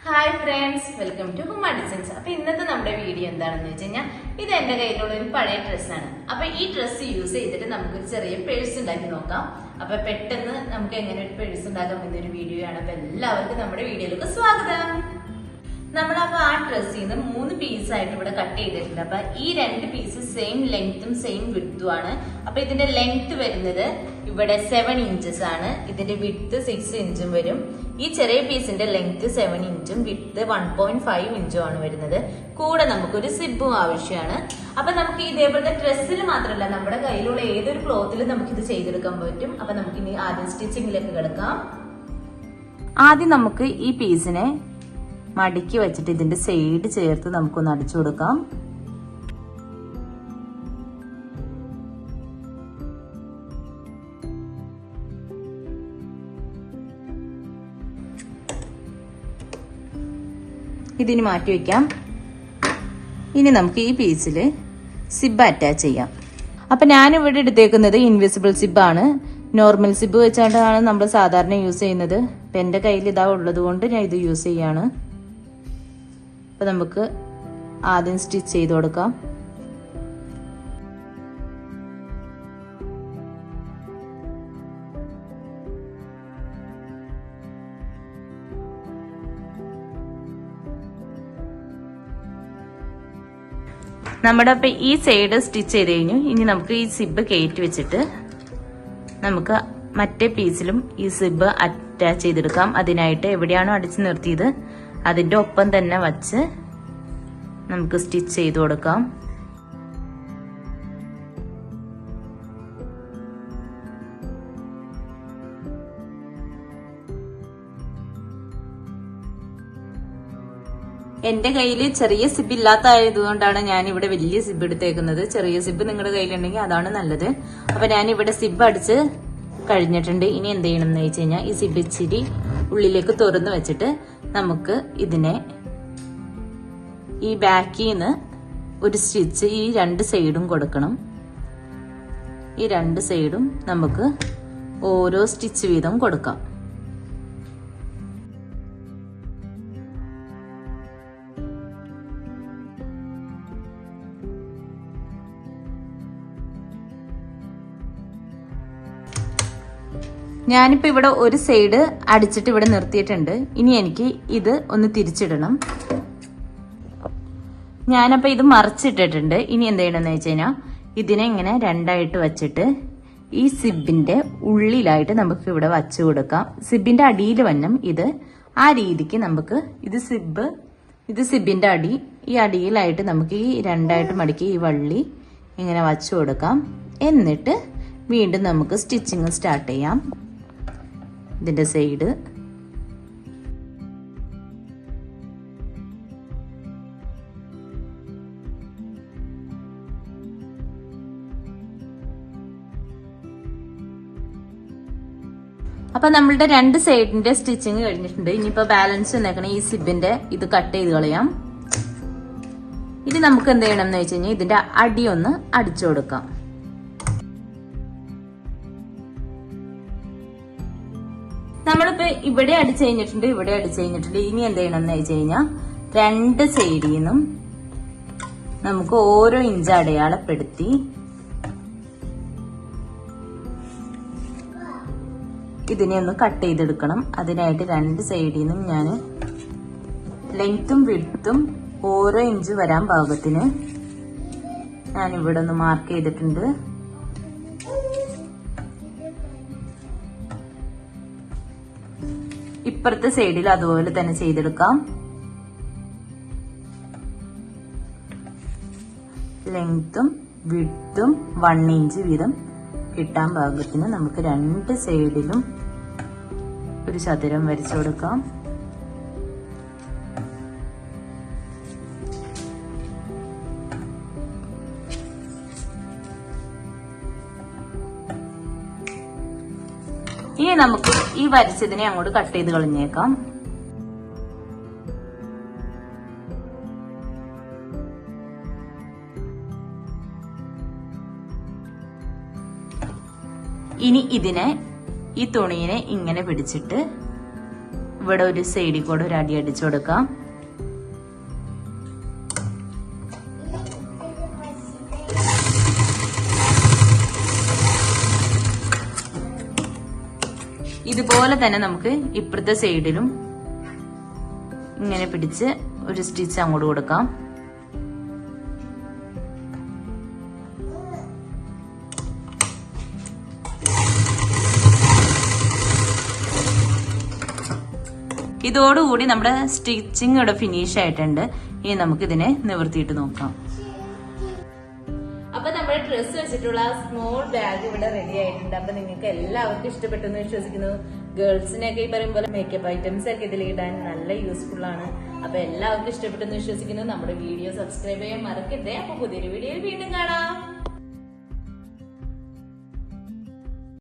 Hi friends, welcome to Huma designs. അപ്പൊ ഇന്നത്തെ നമ്മുടെ വീഡിയോ എന്താണെന്ന് വെച്ച് കഴിഞ്ഞാൽ ഇത് എന്റെ കയ്യിലുള്ള ഒരു പഴയ ഡ്രസ്സാണ്. അപ്പൊ ഈ ഡ്രസ്സ് യൂസ് ചെയ്തിട്ട് നമുക്കൊരു ചെറിയ പേഴ്സ് ഉണ്ടാക്കി നോക്കാം. അപ്പൊ പെട്ടെന്ന് നമുക്ക് എങ്ങനെ ഒരു പേഴ്സ് ഉണ്ടാക്കാം എന്നൊരു വീഡിയോ ആണ്. അപ്പൊ എല്ലാവർക്കും നമ്മുടെ വീഡിയോയിലേക്ക് സ്വാഗതം. നമ്മളപ്പോ ആ ഡ്രസ്സിൽ നിന്ന് 3 പീസായിട്ട് ഇവിടെ കട്ട് ചെയ്തിട്ടുണ്ട്. അപ്പൊ ഈ 2 പീസ് സെയിം ലെങ്ത്തും സെയിം വിഡ്ത്തും ആണ്. അപ്പൊ ഇതിന്റെ ലെങ്ത് വരുന്നത് ഇവിടെ 7 ഇഞ്ചസ് ആണ്. ഇതിന്റെ വിഡ്ത്ത് 6 ഇഞ്ചും വരും. ഈ ചെറിയ പീസിന്റെ ലെങ്ത് 7 ഇഞ്ചും വിഡ്ത്ത് 1.5 ഇഞ്ചും ആണ് വരുന്നത്. കൂടെ നമുക്കൊരു സിബും ആവശ്യമാണ്. അപ്പൊ നമുക്ക് ഇതേപോലത്തെ ഡ്രസ്സിൽ മാത്രമല്ല, നമ്മുടെ കയ്യിലുള്ള ഏതൊരു ക്ലോത്തിലും നമുക്ക് ഇത് ചെയ്തെടുക്കാൻ പറ്റും. അപ്പൊ നമുക്ക് ഇനി ആദ്യം സ്റ്റിച്ചിങ്ങിലേക്ക് കിടക്കാം. ആദ്യം നമുക്ക് ഈ പീസിനെ മടക്കി വെച്ചിട്ട് ഇതിന്റെ സൈഡ് ചേർത്ത് നമുക്കൊന്ന് അടിച്ചു കൊടുക്കാം. ഇതിന് മാറ്റി വെക്കാം. ഇനി നമുക്ക് ഈ പീസിൽ സിബ് അറ്റാച്ച് ചെയ്യാം. അപ്പൊ ഞാൻ ഇവിടെ എടുത്തേക്കുന്നത് ഇൻവിസിബിൾ സിബാണ്. നോർമൽ സിബ് വെച്ചാണ് നമ്മൾ സാധാരണ യൂസ് ചെയ്യുന്നത്. അപ്പൊ എന്റെ കയ്യിൽ ഇതാ ഉള്ളത് കൊണ്ട് ഞാൻ ഇത് യൂസ് ചെയ്യാണ്. അപ്പൊ നമുക്ക് ആദ്യം സ്റ്റിച്ച് ചെയ്ത് കൊടുക്കാം. നമ്മുടെ അപ്പൊ ഈ സൈഡ് സ്റ്റിച്ച് ചെയ്ത് കഴിഞ്ഞു. ഇനി നമുക്ക് ഈ സിബ് കയറ്റി വെച്ചിട്ട് നമുക്ക് മറ്റേ പീസിലും ഈ സിബ് അറ്റാച്ച് ചെയ്തെടുക്കാം. അതിനായിട്ട് എവിടെയാണോ അടിച്ചു നിർത്തിയത് അതിന്റെ ഒപ്പം തന്നെ വച്ച് നമുക്ക് സ്റ്റിച്ച് ചെയ്ത് കൊടുക്കാം. എന്റെ കയ്യിൽ ചെറിയ സിബ് ഇല്ലാത്തതുകൊണ്ടാണ് ഞാൻ ഇവിടെ വലിയ സിബ് എടുത്തേക്കുന്നത്. ചെറിയ സിബ് നിങ്ങളുടെ കയ്യിലുണ്ടെങ്കിൽ അതാണ് നല്ലത്. അപ്പൊ ഞാൻ ഇവിടെ സിബ് അടിച്ച് കഴിഞ്ഞിട്ടുണ്ട്. ഇനി എന്ത് ചെയ്യണം എന്ന് വെച്ച് കഴിഞ്ഞാൽ ഈ സിബ് ഇച്ചിരി ഉള്ളിലേക്ക് തുറന്നു വെച്ചിട്ട് നമുക്ക് ഇതിനെ ഈ ബാക്കിൽ നിന്ന് ഒരു സ്റ്റിച്ച് ഈ 2 സൈഡും കൊടുക്കണം. ഈ 2 സൈഡും നമുക്ക് ഓരോ സ്റ്റിച്ച് വീതം കൊടുക്കാം. ഞാനിപ്പോ ഇവിടെ ഒരു സൈഡ് അടിച്ചിട്ട് ഇവിടെ നിർത്തിയിട്ടുണ്ട്. ഇനി എനിക്ക് ഇത് ഒന്ന് തിരിച്ചിടണം. ഞാനപ്പോ ഇത് മറിച്ചിട്ടിട്ടുണ്ട്. ഇനി എന്ത് ചെയ്യണമെന്ന് വെച്ച് കഴിഞ്ഞാൽ ഇതിനെ ഇങ്ങനെ 2ആയിട്ട് വെച്ചിട്ട് ഈ സിബിന്റെ ഉള്ളിലായിട്ട് നമുക്ക് ഇവിടെ വച്ചു കൊടുക്കാം. സിബിന്റെ അടിയിൽ വന്നം ഇത്. ആ രീതിക്ക് നമുക്ക് ഇത് സിബിന്റെ അടി, ഈ അടിയിലായിട്ട് നമുക്ക് ഈ 2ആയിട്ട് മടക്കി ഈ വള്ളി ഇങ്ങനെ വച്ചു കൊടുക്കാം. എന്നിട്ട് വീണ്ടും നമുക്ക് സ്റ്റിച്ചിങ് സ്റ്റാർട്ട് ചെയ്യാം. ഇതിന്റെ സൈഡ് അപ്പൊ നമ്മളുടെ 2 സൈഡിന്റെ സ്റ്റിച്ചിങ് കഴിഞ്ഞിട്ടുണ്ട്. ഇനിയിപ്പോ ബാലൻസ് വന്നേക്കണ ഈ സിബിന്റെ ഇത് കട്ട് ചെയ്ത് കളയാം. ഇനി നമുക്ക് എന്ത് ചെയ്യണം എന്ന് വെച്ച് കഴിഞ്ഞാൽ ഇതിന്റെ അടി ഒന്ന് അടിച്ചു കൊടുക്കാം. നമ്മളിപ്പോ ഇവിടെ അടിച്ചു കഴിഞ്ഞിട്ടുണ്ട്, ഇവിടെ അടിച്ചു കഴിഞ്ഞിട്ടുണ്ട്. ഇനി എന്ത് ചെയ്യണം എന്ന് വെച്ച് കഴിഞ്ഞാൽ 2 സൈഡിൽ നിന്നും നമുക്ക് ഓരോ ഇഞ്ച് അടയാളപ്പെടുത്തി ഇതിനെ ഒന്ന് കട്ട് ചെയ്തെടുക്കണം. അതിനായിട്ട് 2 സൈഡിൽ നിന്നും ഞാൻ ലെങ്ത്തും വിഡ്ത്തും ഓരോ ഇഞ്ച് വരാൻ പാകത്തിന് ഞാൻ ഇവിടെ ഒന്ന് മാർക്ക് ചെയ്തിട്ടുണ്ട്. ഇപ്പുറത്തെ സൈഡിൽ അതുപോലെ തന്നെ ചെയ്തെടുക്കാം. ലെങ്ത്തും വിഡ്ത്തും 1 ഇഞ്ച് വീതം കിട്ടാൻ പാകത്തിന് നമുക്ക് 2 സൈഡിലും ഒരു ചതുരം വരച്ചു കൊടുക്കാം. ഇനി നമുക്ക് ഈ വരച്ചതിനെ അങ്ങോട്ട് കട്ട് ചെയ്ത് കളഞ്ഞേക്കാം. ഇനി ഇതിനെ ഈ തുണിയെ ഇങ്ങനെ പിടിച്ചിട്ട് ഇവിടെ ഒരു സൈഡിൽ കൂടെ ഒരു അടി അടിച്ചു കൊടുക്കാം. ഇതുപോലെ തന്നെ നമുക്ക് ഇപ്പുറത്തെ സൈഡിലും ഇങ്ങനെ പിടിച്ച് ഒരു സ്റ്റിച്ച് അങ്ങോട്ട് കൊടുക്കാം. ഇതോടുകൂടി നമ്മുടെ സ്റ്റിച്ചിങ് ഇവിടെ ഫിനിഷ് ആയിട്ടുണ്ട്. ഇനി നമുക്ക് ഇതിനെ നിവർത്തിയിട്ട് നോക്കാം. അപ്പൊ നമ്മുടെ ഡ്രസ് വെച്ചിട്ടുള്ള സ്മോൾ ബാഗ് ഇവിടെ റെഡി ആയിട്ടുണ്ട്. അപ്പൊ നിങ്ങൾക്ക് എല്ലാവർക്കും ഇഷ്ടപ്പെട്ടെന്ന് വിശ്വസിക്കുന്നു. ഗേൾസിനൊക്കെ ഈ പറയുമ്പോൾ മേക്കപ്പ് ഐറ്റംസ് ഒക്കെ ഇതിൽ ഇടാൻ നല്ല യൂസ്ഫുൾ ആണ്. അപ്പൊ എല്ലാവർക്കും ഇഷ്ടപ്പെട്ടെന്ന് വിശ്വസിക്കുന്നു. നമ്മുടെ വീഡിയോ സബ്സ്ക്രൈബ് ചെയ്യാൻ മറക്കരുത്. അപ്പൊ പുതിയൊരു വീഡിയോയിൽ വീണ്ടും കാണാം.